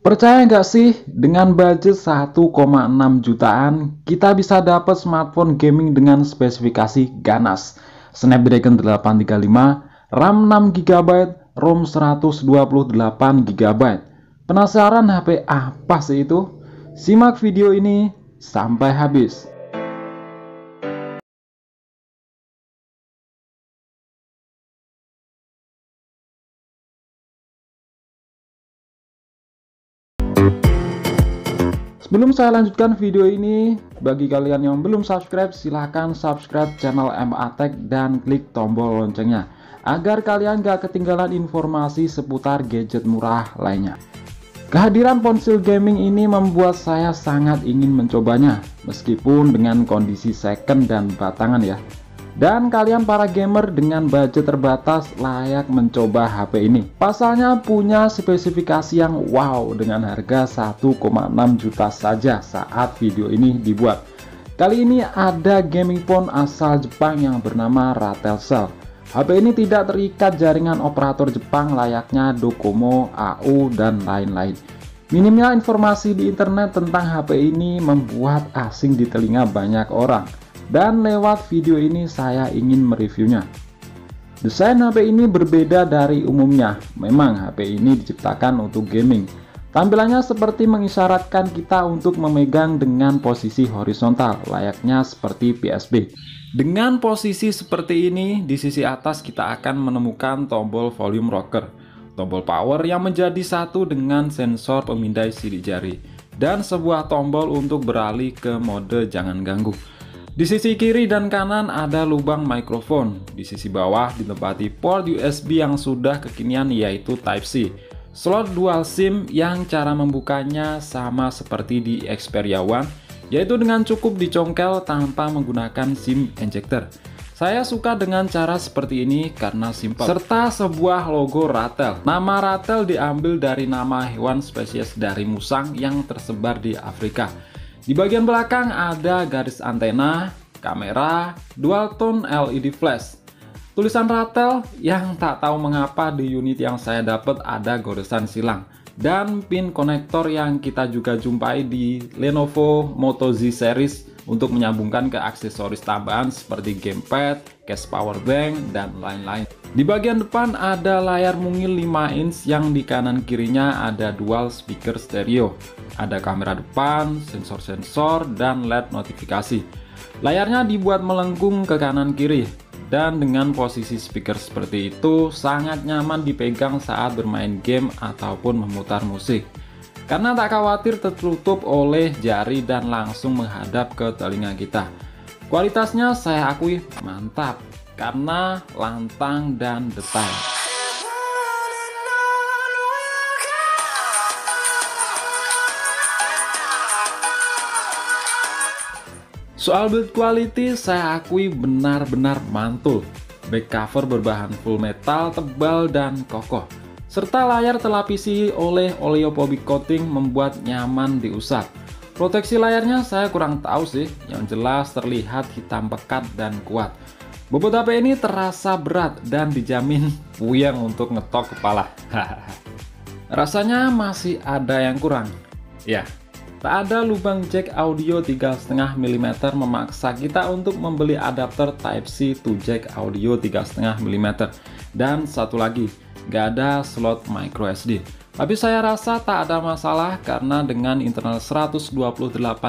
Percaya nggak sih, dengan budget 1,6 jutaan, kita bisa dapat smartphone gaming dengan spesifikasi ganas. Snapdragon 835, RAM 6 GB, ROM 128 GB. Penasaran HP apa sih itu? Simak video ini sampai habis. Sebelum saya lanjutkan video ini, bagi kalian yang belum subscribe, silahkan subscribe channel MA Tech dan klik tombol loncengnya agar kalian gak ketinggalan informasi seputar gadget murah lainnya. Kehadiran ponsel gaming ini membuat saya sangat ingin mencobanya, meskipun dengan kondisi second dan batangan ya. Dan kalian para gamer dengan budget terbatas layak mencoba HP ini. Pasalnya punya spesifikasi yang wow dengan harga 1,6 juta saja saat video ini dibuat. Kali ini ada gaming phone asal Jepang yang bernama Ratelcel. HP ini tidak terikat jaringan operator Jepang layaknya Docomo, AU, dan lain-lain. Minimnya informasi di internet tentang HP ini membuat asing di telinga banyak orang. Dan lewat video ini saya ingin mereviewnya. Desain HP ini berbeda dari umumnya. Memang HP ini diciptakan untuk gaming. Tampilannya seperti mengisyaratkan kita untuk memegang dengan posisi horizontal, layaknya seperti PSB. Dengan posisi seperti ini, di sisi atas kita akan menemukan tombol volume rocker, tombol power yang menjadi satu dengan sensor pemindai sidik jari, dan sebuah tombol untuk beralih ke mode jangan ganggu. Di sisi kiri dan kanan ada lubang mikrofon. Di sisi bawah ditempati port USB yang sudah kekinian yaitu Type-C. Slot dual SIM yang cara membukanya sama seperti di Xperia One, yaitu dengan cukup dicongkel tanpa menggunakan SIM ejector. Saya suka dengan cara seperti ini karena simpel. Serta sebuah logo Ratel. Nama Ratel diambil dari nama hewan spesies dari musang yang tersebar di Afrika. Di bagian belakang ada garis antena, kamera, dual tone LED flash. Tulisan Ratel yang tak tahu mengapa di unit yang saya dapat ada goresan silang. Dan pin konektor yang kita juga jumpai di Lenovo Moto Z series untuk menyambungkan ke aksesoris tambahan seperti gamepad, case power bank, dan lain-lain. Di bagian depan ada layar mungil 5 inch yang di kanan kirinya ada dual speaker stereo. Ada kamera depan, sensor-sensor, dan LED notifikasi. Layarnya dibuat melengkung ke kanan kiri, dan dengan posisi speaker seperti itu sangat nyaman dipegang saat bermain game ataupun memutar musik. Karena tak khawatir tertutup oleh jari dan langsung menghadap ke telinga kita. Kualitasnya saya akui mantap, karena lantang dan detail. Soal build quality saya akui benar-benar mantul. Back cover berbahan full metal tebal dan kokoh, serta layar terlapisi oleh oleophobic coating membuat nyaman diusap. Proteksi layarnya saya kurang tahu sih, yang jelas terlihat hitam pekat dan kuat. Bobot HP ini terasa berat dan dijamin puyeng untuk ngetok kepala. Rasanya masih ada yang kurang. Ya, tak ada lubang jack audio 3,5 mm memaksa kita untuk membeli adapter Type-C to jack audio 3,5 mm. Dan satu lagi, gak ada slot micro SD. Tapi saya rasa tak ada masalah karena dengan internal 128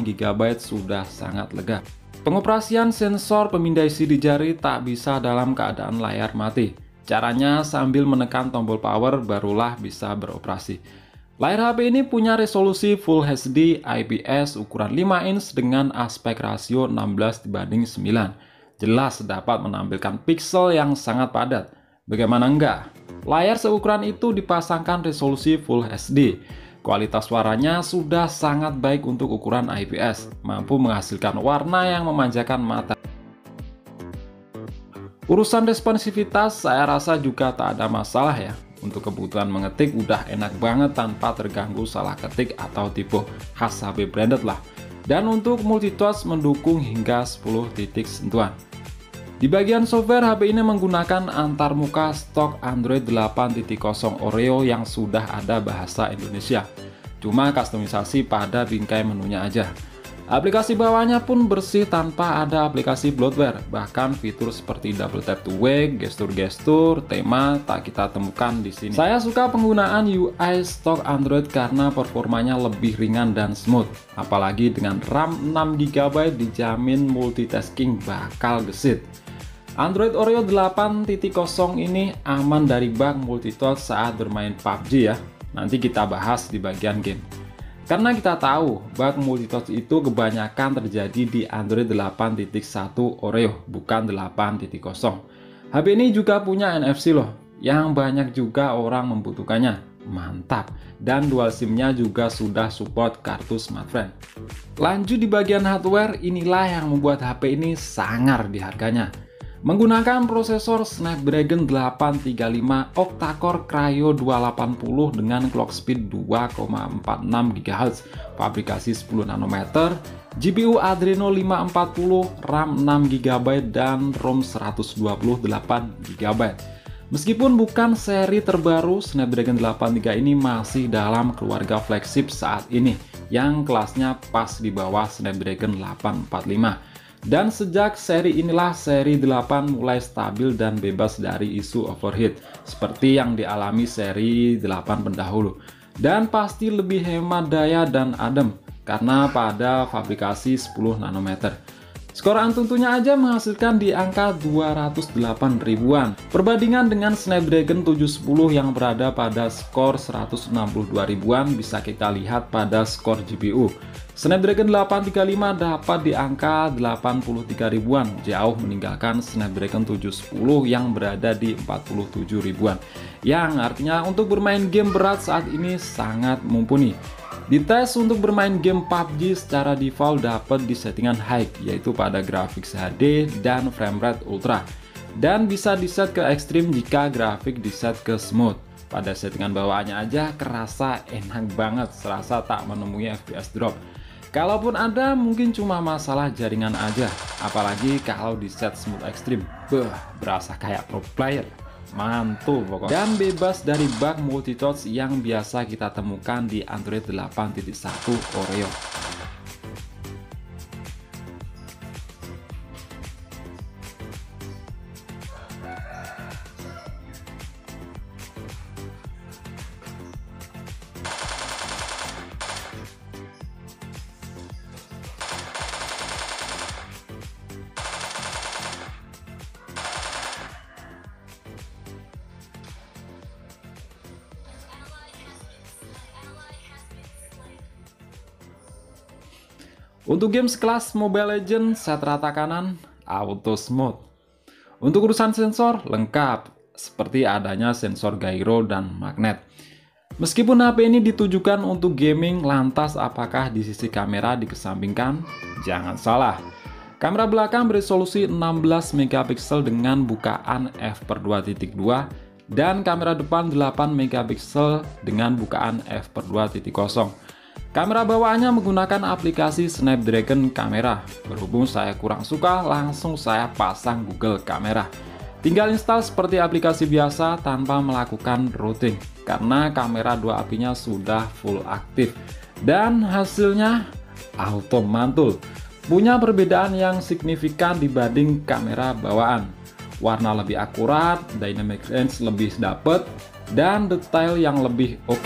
GB sudah sangat lega. Pengoperasian sensor pemindai sidik jari tak bisa dalam keadaan layar mati. Caranya sambil menekan tombol power barulah bisa beroperasi. Layar HP ini punya resolusi Full HD IPS ukuran 5 inch dengan aspek rasio 16:9. Jelas dapat menampilkan pixel yang sangat padat. Bagaimana enggak? Layar seukuran itu dipasangkan resolusi Full HD. Kualitas suaranya sudah sangat baik untuk ukuran IPS, mampu menghasilkan warna yang memanjakan mata. Urusan responsivitas saya rasa juga tak ada masalah ya. Untuk kebutuhan mengetik udah enak banget tanpa terganggu salah ketik atau tipe khas HP branded lah. Dan untuk multitouch mendukung hingga 10 titik sentuhan. Di bagian software, HP ini menggunakan antarmuka stok Android 8.0 Oreo yang sudah ada bahasa Indonesia. cuma kustomisasi pada bingkai menunya aja. Aplikasi bawahnya pun bersih tanpa ada aplikasi bloatware, bahkan fitur seperti double tap to wake, gestur-gestur, tema tak kita temukan di sini. Saya suka penggunaan UI stok Android karena performanya lebih ringan dan smooth, apalagi dengan RAM 6GB dijamin multitasking bakal gesit. Android Oreo 8.0 ini aman dari bug multitouch saat bermain PUBG ya. Nanti kita bahas di bagian game. Karena kita tahu bug multitouch itu kebanyakan terjadi di Android 8.1 Oreo, bukan 8.0. HP ini juga punya NFC loh, yang banyak juga orang membutuhkannya. Mantap, dan dual SIM-nya juga sudah support kartu smartphone. Lanjut di bagian hardware, inilah yang membuat HP ini sangar di harganya. Menggunakan prosesor Snapdragon 835 octa-core Kryo 280 dengan clock speed 2,46 GHz, fabrikasi 10 nanometer, GPU Adreno 540, RAM 6GB dan ROM 128GB. Meskipun bukan seri terbaru, Snapdragon 83 ini masih dalam keluarga flagship saat ini, yang kelasnya pas di bawah Snapdragon 845. Dan sejak seri inilah seri 8 mulai stabil dan bebas dari isu overheat seperti yang dialami seri 8 pendahulu, dan pasti lebih hemat daya dan adem karena pada fabrikasi 10 nanometer. Skor Antutunya aja menghasilkan di angka 208 ribuan, perbandingan dengan Snapdragon 710 yang berada pada skor 162 ribuan bisa kita lihat pada skor GPU. Snapdragon 835 dapat di angka 83 ribuan, jauh meninggalkan Snapdragon 710 yang berada di 47 ribuan, yang artinya untuk bermain game berat saat ini sangat mumpuni. Dites untuk bermain game PUBG secara default dapat di settingan high, yaitu pada grafik HD dan framerate ultra, dan bisa diset ke ekstrim jika grafik diset ke smooth. Pada settingan bawaannya aja kerasa enak banget, serasa tak menemui FPS drop. Kalaupun ada, mungkin cuma masalah jaringan aja, apalagi kalau di set smooth ekstrim, berasa kayak pro player. Mantul pokoknya. Dan bebas dari bug multitouch yang biasa kita temukan di Android 8.1 Oreo. Untuk game sekelas Mobile Legends, set rata kanan, auto smooth. Untuk urusan sensor, lengkap, seperti adanya sensor gyro dan magnet. Meskipun HP ini ditujukan untuk gaming, lantas apakah di sisi kamera dikesampingkan? Jangan salah. Kamera belakang beresolusi 16 MP dengan bukaan f/2.2 dan kamera depan 8 MP dengan bukaan f/2.0. Kamera bawaannya menggunakan aplikasi Snapdragon Camera. Berhubung saya kurang suka, langsung saya pasang Google Camera. Tinggal install seperti aplikasi biasa tanpa melakukan routing, karena kamera dua apinya sudah full aktif. Dan hasilnya auto mantul. Punya perbedaan yang signifikan dibanding kamera bawaan. Warna lebih akurat, dynamic range lebih dapet, dan detail yang lebih oke.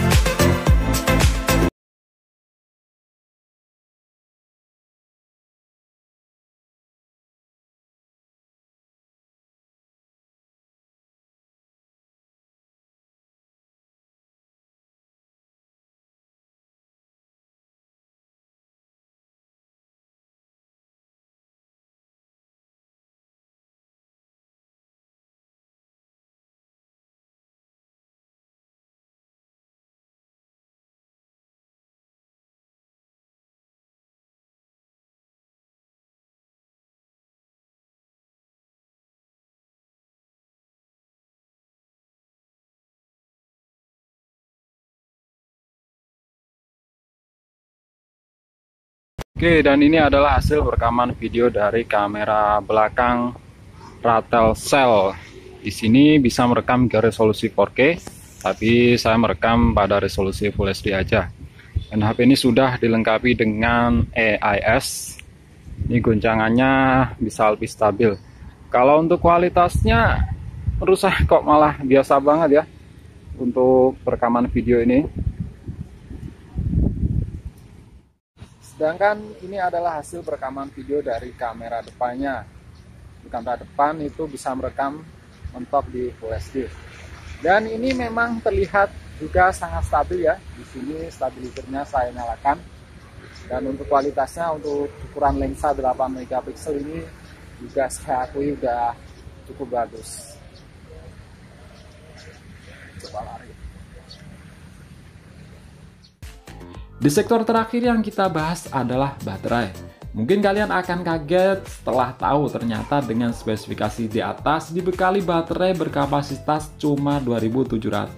Oke, dan ini adalah hasil rekaman video dari kamera belakang Rattelcell. Di sini bisa merekam ke resolusi 4K, tapi saya merekam pada resolusi Full HD aja. Dan HP ini sudah dilengkapi dengan AIS. Ini goncangannya bisa lebih stabil. Kalau untuk kualitasnya menurut saya kok malah biasa banget ya untuk rekaman video ini. Sedangkan ini adalah hasil rekaman video dari kamera depannya. Di kamera depan itu bisa merekam mentok di Full HD. Dan ini memang terlihat juga sangat stabil ya. Di sini stabilizernya saya nyalakan. Dan untuk kualitasnya, untuk ukuran lensa 8 megapiksel ini juga saya akui udah cukup bagus. Coba lari. Di sektor terakhir yang kita bahas adalah baterai. Mungkin kalian akan kaget setelah tahu ternyata dengan spesifikasi di atas dibekali baterai berkapasitas cuma 2700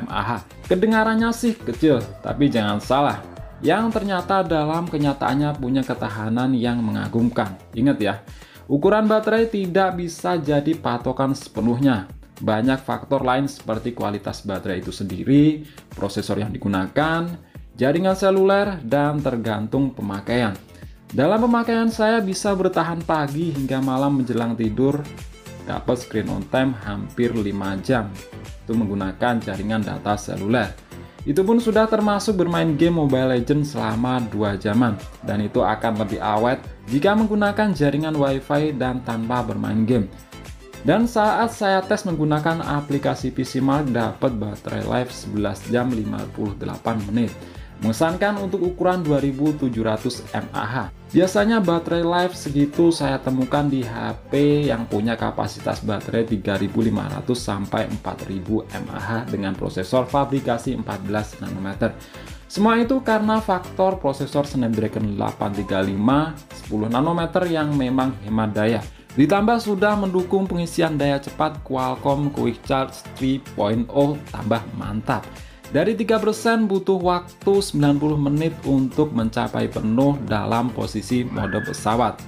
mAh. Kedengarannya sih kecil, tapi jangan salah. Yang ternyata dalam kenyataannya punya ketahanan yang mengagumkan. Ingat ya, ukuran baterai tidak bisa jadi patokan sepenuhnya. Banyak faktor lain seperti kualitas baterai itu sendiri, prosesor yang digunakan, jaringan seluler, dan tergantung pemakaian. Dalam pemakaian saya bisa bertahan pagi hingga malam menjelang tidur, dapat screen on time hampir 5 jam. Itu menggunakan jaringan data seluler. Itu pun sudah termasuk bermain game Mobile Legends selama 2 jaman. Dan itu akan lebih awet jika menggunakan jaringan WiFi dan tanpa bermain game. Dan saat saya tes menggunakan aplikasi PCmark dapat baterai life 11 jam 58 menit. Mengesankan untuk ukuran 2700 mAh. Biasanya baterai life segitu saya temukan di HP yang punya kapasitas baterai 3500 sampai 4000 mAh dengan prosesor fabrikasi 14 nanometer. Semua itu karena faktor prosesor Snapdragon 835 10 nanometer yang memang hemat daya. Ditambah sudah mendukung pengisian daya cepat Qualcomm Quick Charge 3.0 tambah mantap. Dari 3% butuh waktu 90 menit untuk mencapai penuh dalam posisi mode pesawat.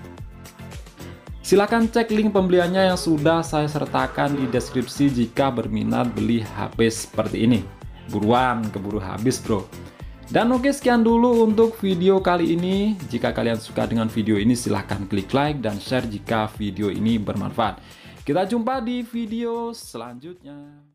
Silahkan cek link pembeliannya yang sudah saya sertakan di deskripsi jika berminat beli HP seperti ini. Buruan, keburu habis bro. Dan oke, sekian dulu untuk video kali ini. Jika kalian suka dengan video ini silahkan klik like dan share jika video ini bermanfaat. Kita jumpa di video selanjutnya.